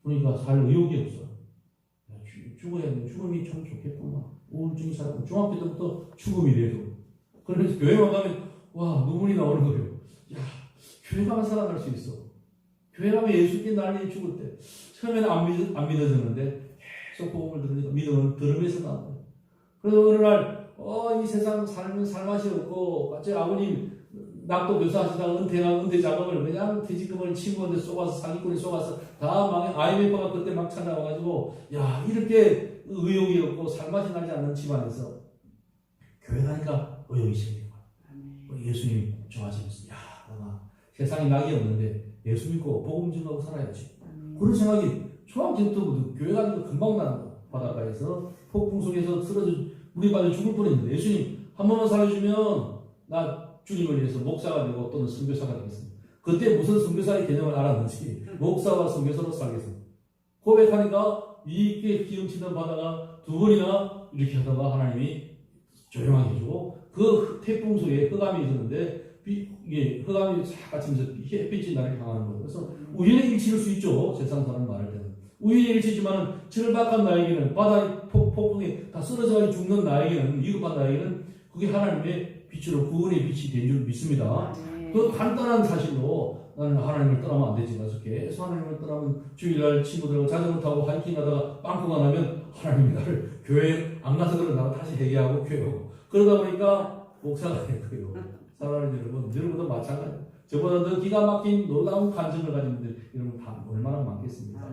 보니까 살 의욕이 없어. 죽어야 돼. 죽음이 참 좋겠구나. 우울증이 살았고 중학교 때부터 죽음이 돼도 그래서 교회만 가면 눈물이 나오는 거예요. 야, 교회 가면 살아날 수 있어. 교회 가면 예수께 날리 죽을 때 처음에는 안 믿어졌는데 계속 복음을 들으니까 믿음은 들음에서 나와요. 그래서 어느 날 이 세상 삶은 살맛이 없고 갑자기 아버님 낙도 교사하시다가 은퇴 작업을 그냥 퇴직금을 친구한테 쏘가서 사기꾼에 쏘가서 다 망해. IMF가 그때 막 찾아와가지고 야 이렇게 의욕이 없고 살맛이 나지 않는 집안에서 교회 가니까 의욕이 생기는 거야. 예수님 좋아지면서 세상에 낙이 없는데 예수 믿고 복음 전하고 살아야지. 그런 생각이 초등학교 때부터 교회 가니까 금방 나는 거야. 바닷가에서 폭풍 속에서 쓰러져 물이 빠져 죽을 뻔했는데 예수님 한 번만 살려주면 나 주님을 위해서 목사가 되고 또는 선교사가 되겠습니다. 그때 무슨 선교사의 개념을 알았는지 목사와 선교사로 살겠습니다. 고백하니까 이게 기름치는 바다가 두 번이나 이렇게 하다가 하나님이 조용하게 해주고 그 태풍 속에 흑암이 있었는데 이게 흑암이 싹 갇히면서 햇빛이 나를 향하는 거예요. 그래서 우연의 일치일 수 있죠. 세상 사람 말할 때는. 우연의 일치지만 절박한 나에게는 바다의 폭풍에 다 쓰러져 죽는 나에게는 위급한 나에게는 그게 하나님의 빛으로 구원의 빛이 된 줄 믿습니다. 그 간단한 사실로 나는 하나님을 떠나면 안 되지. 그래서 계속 하나님을 떠나면 주일날 친구들하고 자전거 타고 하이킹하다가 빵꾸가 나면 하나님이 나를 교회 안 가서 그런다고 다시 회개하고 교회 오고 그러다 보니까 목사가 된 거예요. 사랑하는 여러분도 마찬가지예요. 저보다 더 기가 막힌 놀라운 간증을 가진 분들 여러분 다 얼마나 많겠습니까?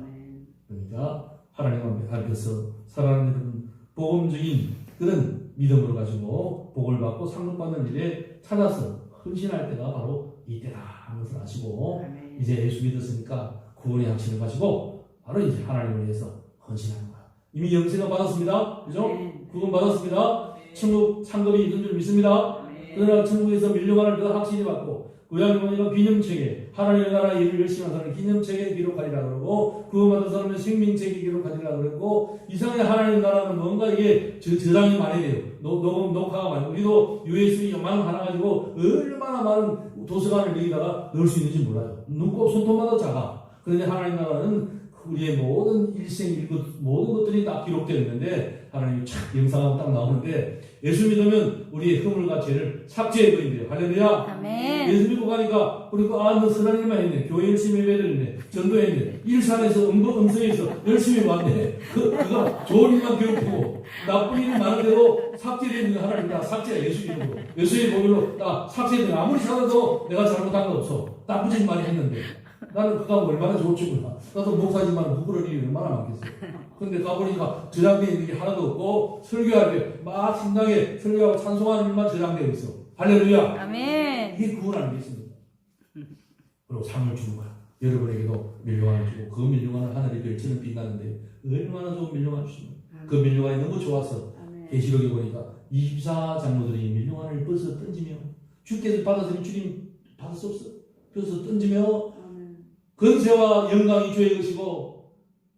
그러니까 하나님 앞에서 사랑하는 여러분 복음적인 그런 믿음으로 가지고 복을 받고 상급 받는 일에 찾아서 헌신할 때가 바로 이때다 하는 것을 아시고 이제 예수 믿었으니까 구원의 확신을 가지고 바로 이제 하나님을 위해서 헌신하는 거야. 이미 영생을 받았습니다. 그죠? 구원 받았습니다. 천국 상급이 있는 줄 믿습니다. 그러나 천국에서 밀려가는 그 확신이 받고 구약에 보니까 기념책에 하나님의 나라 일을 열심히 하는 사람은 기념책에 기록하리라 그러고 구원받은 사람은 생명책에 기록하리라 그랬고 이상하게 하나님의 나라는 뭔가 이게 저장이 많이 돼요. 녹화가 많이. 우리도 USB 요만한 하나 가지고 얼마나 많은 도서관을 여기다가 넣을 수 있는지 몰라요. 눈곱 손톱마다 작아. 그런데 하나님 나라는 우리의 모든 일생 일국 모든 것들이 다 기록되어 있는데 하나님이 착 영상하고 딱 나오는데 예수 믿으면 우리의 허물과 죄를 삭제해버린대요. 할렐루야. 아멘. 예수 믿고 가니까 우리가 너 선한 일만 했네. 교회 열심히 예배드렸네. 전도했네. 일산에서 음성에서 열심히 왔네. 그거 좋은 일만 기록하고 나쁜 일이 많은 대로 삭제되는 하나님 다 삭제야. 예수 믿음으로. 예수의 보혈로 다 삭제되는 아무리 살아도 내가 잘못한 거 없어. 나쁜 짓 많이 했는데 나는 그가 얼마나 좋을지 몰라. 나도 목사지만 부끄러울 일이 얼마나 많겠어요. 근데 가보니까 저장되어 있는 게 하나도 없고 설교할 때 막 신나게 설교하고 찬송하는 일만 저장되어 있어. 할렐루야. 아멘. 이게 구원 아니겠습니까? 그리고 상을 주는 거야. 여러분에게도 밀려관을 주고 그 밀려관을 하늘의 별처럼 빛나는데 얼마나 좋은 밀려관 주시면 그 밀려관이 너무 좋아서 계시록에 보니까 24장로들이 밀려관을 벗어 던지며 주께서 받아들인 주님 받을 수 없어. 그래서 던지며 권세와 영광이 주의 것이고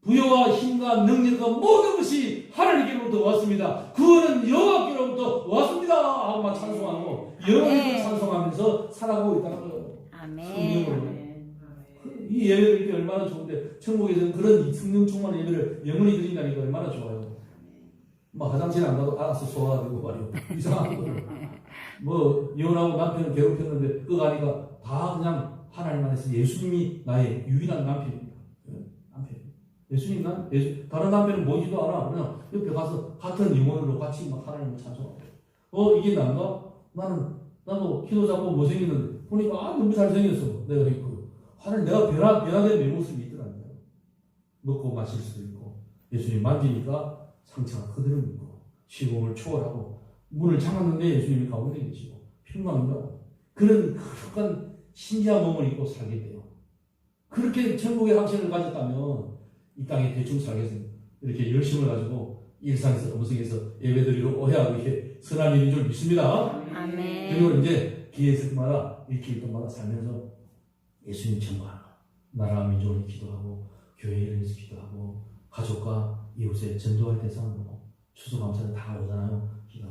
부여와 힘과 능력과 모든 것이 하나님께로부터 왔습니다. 그거는 여호와께로부터 왔습니다. 하고 막 찬송하고 여호와를 찬송하면서 살아가고 있다는 거예요. 아멘. 이 예배를 드릴 때 얼마나 좋은데 천국에서는 그런 성령 충만한 예배를 영원히 드린다니까 얼마나 좋아요. 뭐 화장실에 안 가도 알아서 소화가 되고 말이요. 이상한 거를 뭐 이혼하고 남편을 괴롭혔는데 그거 가니까 다 그냥 하나님 안에서 예수님이 나의 유일한 남편입니다. 남편. 예수님 다른 남편은 보이지도 않아. 그냥 옆에 가서 같은 영혼으로 같이 막 하나님을 찬송하고. 이게 난가? 나도 키도 작고 못생겼는데 보니까 너무 잘생겼어. 내가 있고. 하나님 내가 변화된 내 모습이 있더라고요. 먹고 마실 수도 있고. 예수님 만지니까 상처가 그대로 있고. 시공을 초월하고. 문을 잠갔는데 예수님이 가운데 계시고. 평강이라고. 그런 큰 신기한 몸을 입고 살게 돼요. 그렇게 천국의 확신을 가졌다면 이 땅에 대충 살겠습니다. 이렇게 열심을 가지고 일상에서 음성에서 예배드리고 오해하고 이렇게 선한 일인 줄 믿습니다. 아멘. 그리고 이제 기회 있을 때마다 일주일 동안마다 살면서 예수님 전부하는 나라 민족을 기도하고 교회를 위해서 기도하고 가족과 이웃에 전도할 대상으로 추수감사를 다 오잖아요. 기도.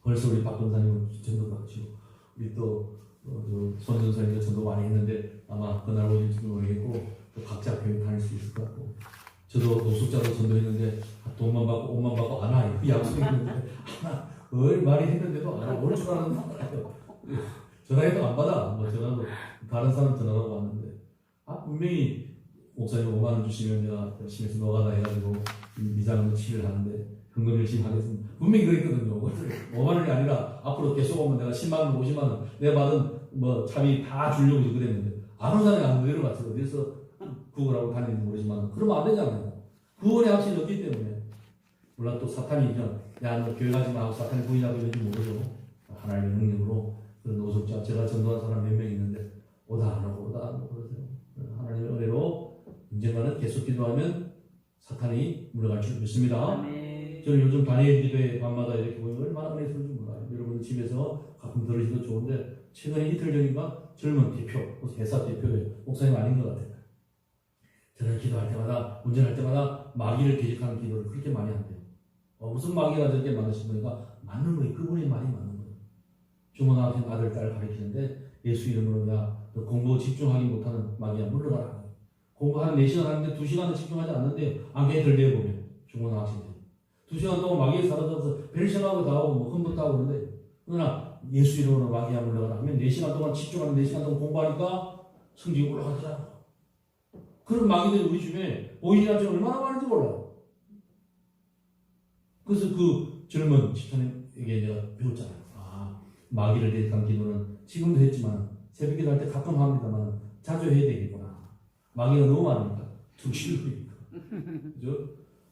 벌써 우리 박 권사님 전도 받으시고 우리 또 손 전사님도 전도 많이 했는데 아마 그날 오실지도 모르겠고 또 각자 교회 다닐 수 있을 것 같고 저도 노숙자도 전도했는데 돈만 받고 옷만 받고 안 와. 그 약속했는데 많이 했는데도 안 와. 올 줄 알았는데 안 와요. 전화해도 안 받아. 뭐 전화도 다른 사람 전화하고 왔는데 분명히 목사님 5만 원 주시면 내가 열심히 해서 노가다 해가지고 미장 치를 하는데 헌금 열심히 하겠습니다. 분명히 그랬거든요. 5만 원이 아니라 앞으로 계속 오면 내가 10만 원, 50만 원 내가 받은 뭐 차비 다 주려고 그랬는데 안 온 사람이 안 내려갔어요. 어디서 구걸하고 다니는지 모르지만 그러면 안 되잖아요. 구원의 확신이 없기 때문에. 물론 또 사탄이 너 교회 가지 마 하고 사탄이 부인하고 있는지 모르죠. 하나님의 능력으로 그런 노숙자 제가 전도한 사람 몇 명 있는데 오다 안 오고 그러세요. 하나님의 은혜로 언젠가는 계속 기도하면 사탄이 물러갈 줄 믿습니다. 저는 요즘 다니엘 기도회 밤마다 이렇게 보면 얼마나 은혜스러운 줄 몰라요. 여러분 집에서 가끔 들으셔도 좋은데 최근에 이틀 전인가 젊은 대표, 회사 대표예요. 목사님 아닌 것 같아요. 저는 기도할 때마다, 운전할 때마다 마귀를 대적하는 기도를 그렇게 많이 한대요. 무슨 마귀가 저렇게 많으신 거니까 맞는 거예요. 그분이 많이 맞는 거예요. 중고등학생 아들, 딸 가르치는데 예수 이름으로 야, 너 공부 집중하기 못하는 마귀야 물러가라. 공부하는 4시간 하는데 2시간은 집중하지 않는데 안개들 내보면 중고등학생들 2시간 동안 마귀에 사라져서 벨생하고 다 하고 뭐 흠부터 하고 그러는데 그러나 예수 이름으로 마귀야 물러가라 하면 4시간 동안 집중하는 4시간 동안 공부하니까 성적이 올라가더라. 그런 마귀들이 우리 주변에 보이지 않지만 얼마나 많은지 몰라. 그래서 그 젊은 집사님에게 내가 배웠잖아요. 아, 마귀를 대적한 기도는 지금도 했지만 새벽 기도할 때 가끔 합니다만 자주 해야 되겠구나. 마귀가 너무 많으니까 두실로니까. 그죠?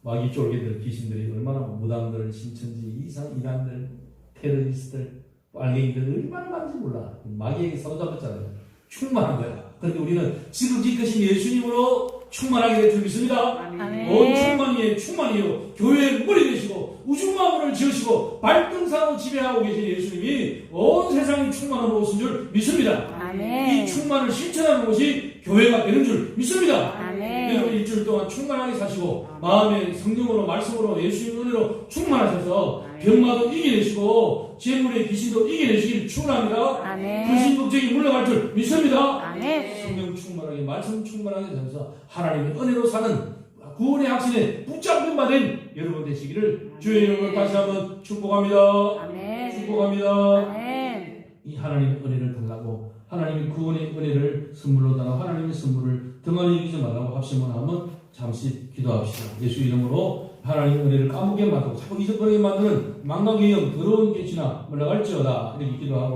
마귀 쫄개들, 귀신들이 얼마나 무당들, 신천지, 이단들, 테러리스트들, 빨갱이들 얼마나 많은지 몰라. 마귀에게 사로잡혔잖아요. 충만한 거야. 그런데 우리는 지극히 크신 예수님으로 충만하게 될 줄 믿습니다. 아멘. 온 충만이에요. 교회의 머리 되시고 우주만물을 지으시고 발등상으로 지배하고 계신 예수님이 온 세상이 충만한 곳인 줄 믿습니다. 아멘. 이 충만을 실천하는 것이 교회가 되는 줄 믿습니다. 아멘. 여러분 일주일 동안 충만하게 사시고 마음의 성령으로 말씀으로 예수님 은혜로 충만하셔서 병마도 이겨내시고 재물의 귀신도 이겨내시길 축원합니다. 아멘. 불신 걱정이 물러갈 줄 믿습니다. 아멘. 성령 충만하게 말씀 충만하게 되면서 하나님의 은혜로 사는 구원의 확신에 붙잡힌 바 된 여러분 되시기를 주의 이름으로 다시 한번 축복합니다. 아멘. 축복합니다. 아멘. 이 하나님의 은혜를 달라고 하나님의 구원의 은혜를 선물로 달라고 하나님의 선물을 등한히 여기지 말라고 합심을 한번 잠시 기도합시다. 예수 이름으로 하나님의 은혜를 까먹게 만들고 자꾸 잊어버리게 만드는 망각의 영 더러운 깨치나 물러갈지어다 이렇게 기도하고